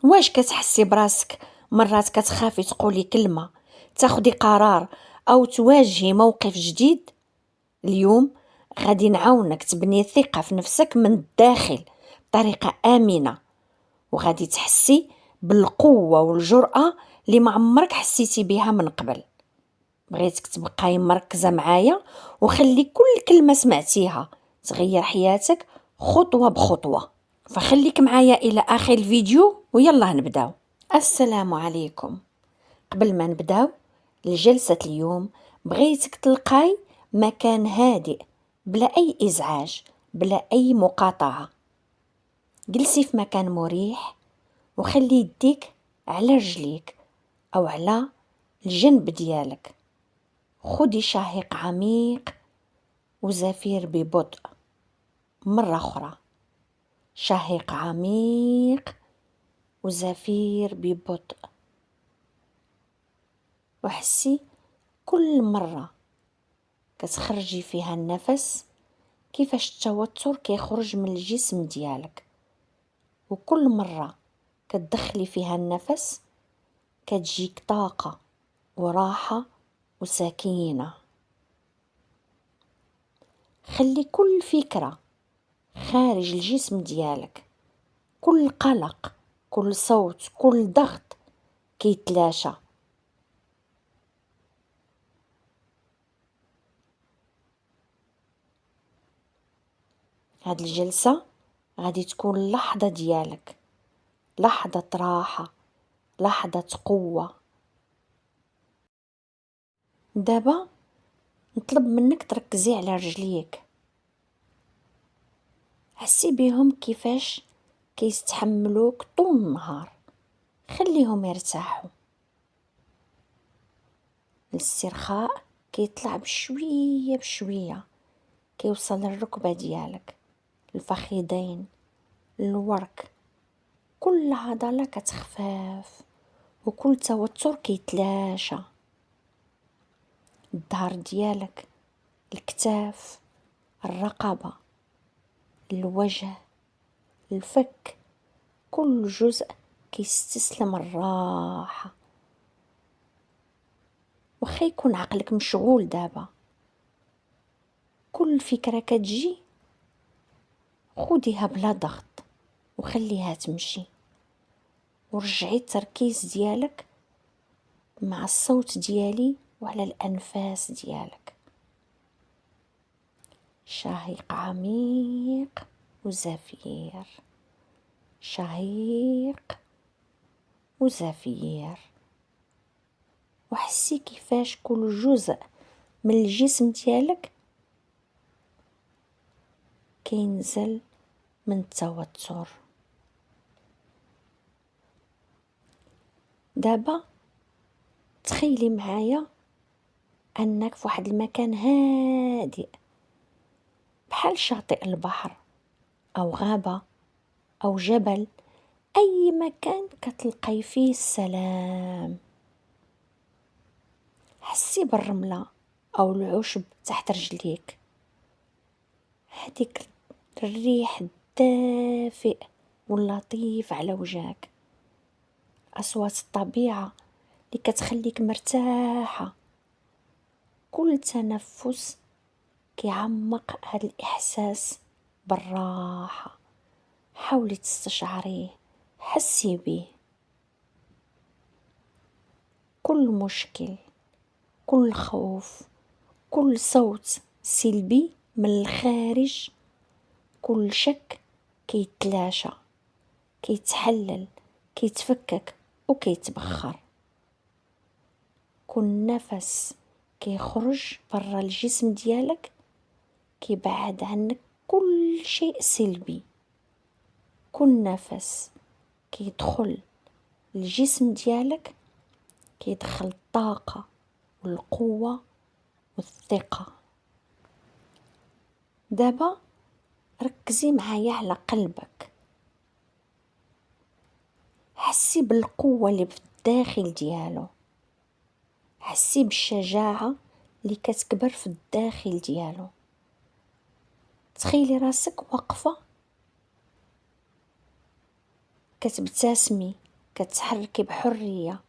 واش كتحسي براسك مرات كتخافي تقولي كلمة، تاخدي قرار أو تواجهي موقف جديد؟ اليوم غادي نعاونك تبني ثقة في نفسك من الداخل بطريقة آمنة، وغادي تحسي بالقوة والجرأة اللي ما عمرك حسيتي بها من قبل. بغيتك تبقاي مركزة معايا وخلي كل كلمة سمعتيها تغير حياتك خطوة بخطوة. فخليك معايا إلى آخر الفيديو ويلا نبداو. السلام عليكم. قبل ما نبداو الجلسة اليوم بغيتك تلقاي مكان هادئ بلا أي إزعاج، بلا أي مقاطعة. جلسي في مكان مريح وخلي يديك على رجليك أو على الجنب ديالك. خدي شهيق عميق وزفير ببطء. مرة أخرى، شهيق عميق وزفير ببطء. وحسي كل مرة كتخرجي فيها النفس كيفاش التوتر كيخرج من الجسم ديالك، وكل مرة كتدخلي فيها النفس كتجيك طاقة وراحة وسكينة. خلي كل فكرة خارج الجسم ديالك، كل قلق، كل صوت، كل ضغط كيتلاشى. هاد الجلسة غادي تكون لحظة ديالك، لحظة راحة، لحظة قوة. دابا نطلب منك تركزي على رجليك، حسي بيهم كيفاش كيستحملوك طول النهار. خليهم يرتاحوا. الاسترخاء كيطلع بشوية بشوية، كيوصل للركبة ديالك، الفخذين، الورك. كل عضلة كتخفاف وكل توتر كيتلاشى. الظهر ديالك، الكتاف، الرقبة، الوجه، الفك، كل جزء كيستسلم الراحة. وخا يكون عقلك مشغول دابا، كل فكرة كتجي خديها بلا ضغط وخليها تمشي، ورجعي التركيز ديالك مع الصوت ديالي وعلى الأنفاس ديالك. شهيق عميق وزفير، شهيق وزفير. وحسي كيفاش كل جزء من الجسم ديالك كينزل من التوتر. دابا تخيلي معايا أنك في واحد المكان هادئ بحال شاطئ البحر أو غابة أو جبل، أي مكان كتلقاي فيه السلام. حسي بالرملة أو العشب تحت رجليك، هاديك الريح الدافئ واللطيف على وجهك، أصوات الطبيعة اللي كتخليك مرتاحة. كل تنفس كيعمق هذا الإحساس بالراحة. حاولي تستشعريه، حسي بيه. كل مشكل، كل خوف، كل صوت سلبي من الخارج، كل شك كيتلاشى، كيتحلل، كيتفكك وكيتبخر. كل نفس كيخرج برا الجسم ديالك كيبعد عنك كل شيء سلبي. كل نفس كيدخل الجسم ديالك كيدخل الطاقة والقوة والثقة. دابا ركزي معايا على قلبك، حسي بالقوة اللي في الداخل ديالو، حسي بالشجاعة اللي كتكبر في الداخل ديالو. تخيلي راسك واقفة كتبتسمي كتحركي بحرية،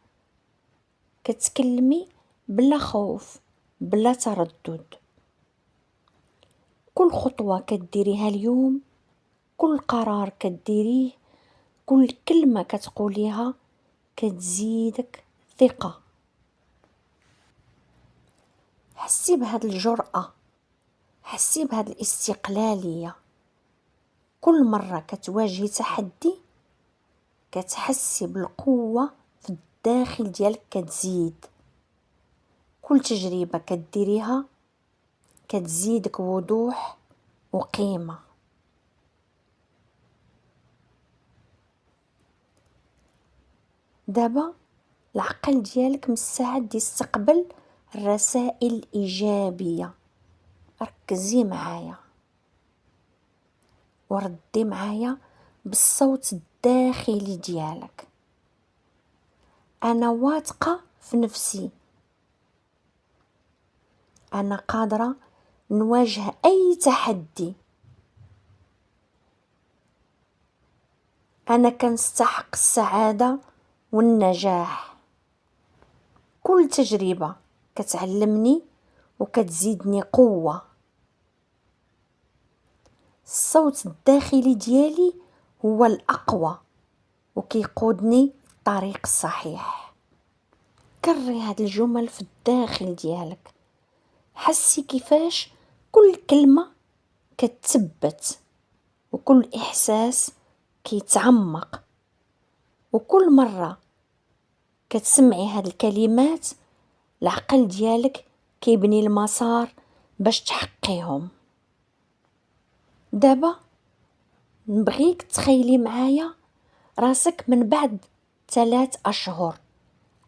كتكلمي بلا خوف بلا تردد. كل خطوة كديريها اليوم، كل قرار كديريه، كل كلمة كتقوليها كتزيدك ثقة. حسي بهاد الجرأة، حسي بهاد الاستقلالية. كل مرة كتواجهي تحدي كتحسي بالقوة في الداخل ديالك كتزيد. كل تجربة كديريها كتزيدك وضوح وقيمة. دابا العقل ديالك مستعد يستقبل الرسائل الإيجابية. ركزي معايا وردي معايا بالصوت الداخلي ديالك: أنا واثقة في نفسي، أنا قادرة نواجه أي تحدي، أنا كنستحق السعادة والنجاح. كل تجربة كتعلمني وكتزيدني قوة. الصوت الداخلي ديالي هو الأقوى وكيقودني الطريق الصحيح. كرري هاد الجمل في الداخل ديالك، حسي كيفاش كل كلمة كتثبت وكل إحساس كيتعمق. وكل مرة كتسمعي هاد الكلمات العقل ديالك كيبني المسار باش تحقيهم. دابا نبغيك تخيلي معايا راسك من بعد 3 أشهر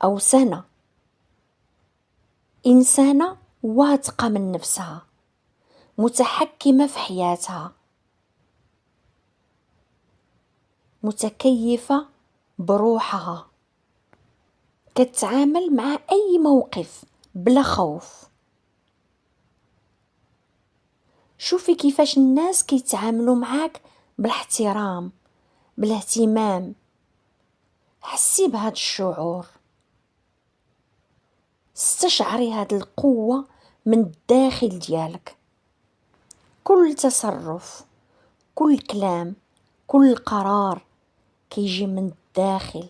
أو سنة، إنسانة واثقة من نفسها، متحكمة في حياتها، متكيفة بروحها، كتعامل مع أي موقف بلا خوف. شوفي كيفاش الناس كيتعاملوا معاك بالاحترام بالاهتمام. حسي بهاد الشعور، استشعري هاد القوة من الداخل ديالك. كل تصرف، كل كلام، كل قرار كيجي من الداخل،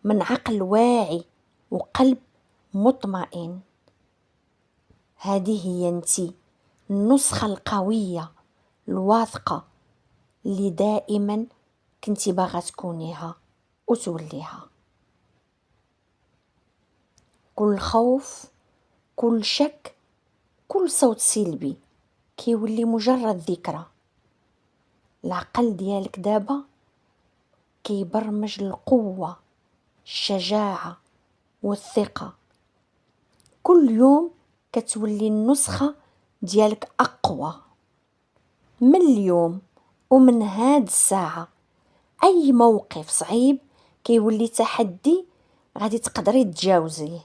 من عقل واعي وقلب مطمئن. هذه هي انتي، النسخة القوية الواثقة اللي دائما كنتي باغا تكونيها وتوليها. كل خوف، كل شك، كل صوت سلبي كيولي مجرد ذكرى. العقل ديالك دابا كيبرمج القوة، الشجاعة والثقة. كل يوم كتولي النسخة ديالك أقوى. من اليوم ومن هاد الساعة أي موقف صعيب كيولي تحدي غادي تقدري تجاوزيه.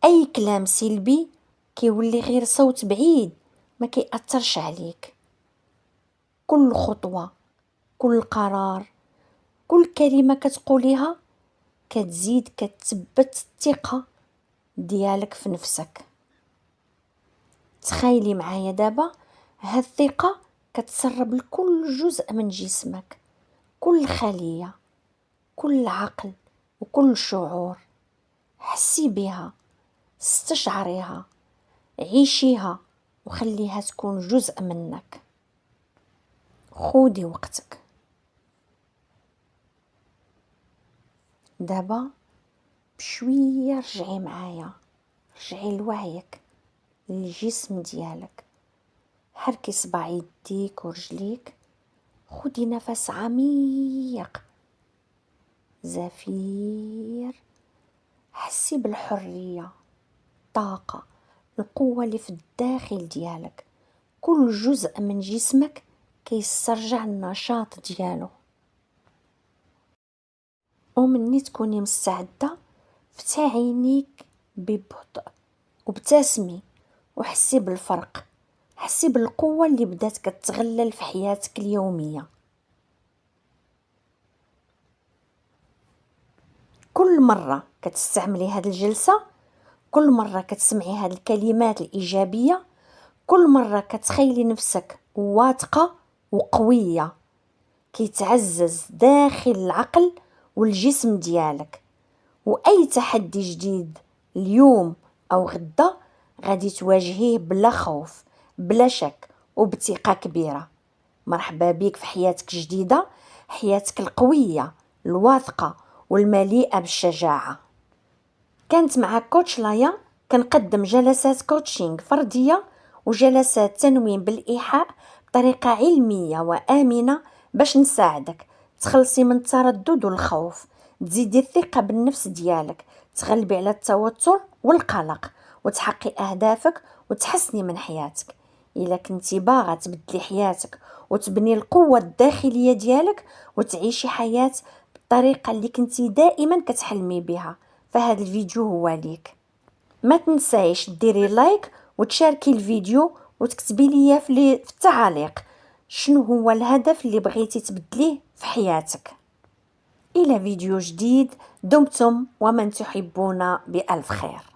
أي كلام سلبي كيولي غير صوت بعيد ما كيأثرش عليك. كل خطوة، كل قرار، كل كلمة كتقوليها كتزيد كتثبت الثقة ديالك في نفسك. تخيلي معايا دابا هاد الثقة كتسرب لكل جزء من جسمك، كل خلية، كل عقل وكل شعور. حسي بها، استشعريها، عيشيها وخليها تكون جزء منك. خودي وقتك. دابا بشوية رجعي معايا، رجعي لوعيك، للجسم ديالك. حركي صباع يديك ورجليك، خدي نفس عميق زفير. حسي بالحرية، الطاقة، القوة اللي في الداخل ديالك. كل جزء من جسمك كيسترجع النشاط ديالو. ومني تكوني مستعدة فتحي عينيك ببطء وابتسمي وحسي بالفرق. حسي بالقوة اللي بدات كتغلل في حياتك اليومية. كل مرة كتستعملي هاد الجلسة، كل مرة كتسمعي هاد الكلمات الإيجابية، كل مرة كتخيلي نفسك واثقة وقوية، كيتعزز داخل العقل والجسم ديالك. وأي تحدي جديد اليوم أو غدا غادي تواجهيه بلا خوف، بلا شك، وبثقة كبيرة. مرحبا بيك في حياتك جديدة، حياتك القوية الواثقة والمليئة بالشجاعة. كانت معك كوتش لايا، كنقدم جلسات كوتشينغ فردية وجلسات تنويم بالإيحاء بطريقة علمية وآمنة باش نساعدك تخلصي من التردد والخوف، تزيدي الثقة بالنفس ديالك، تغلبي على التوتر والقلق، وتحققي أهدافك وتحسني من حياتك. إلا كنتي باغا تبدلي حياتك وتبني القوة الداخلية ديالك وتعيشي حياة بالطريقة اللي كنتي دائما كتحلمي بها، فهاد الفيديو هو ليك. ما تنسايش ديري لايك وتشاركي الفيديو وتكتبي لي في التعاليق شنو هو الهدف اللي بغيتي تبدليه في حياتك. إلى فيديو جديد، دمتم ومن تحبون بألف خير.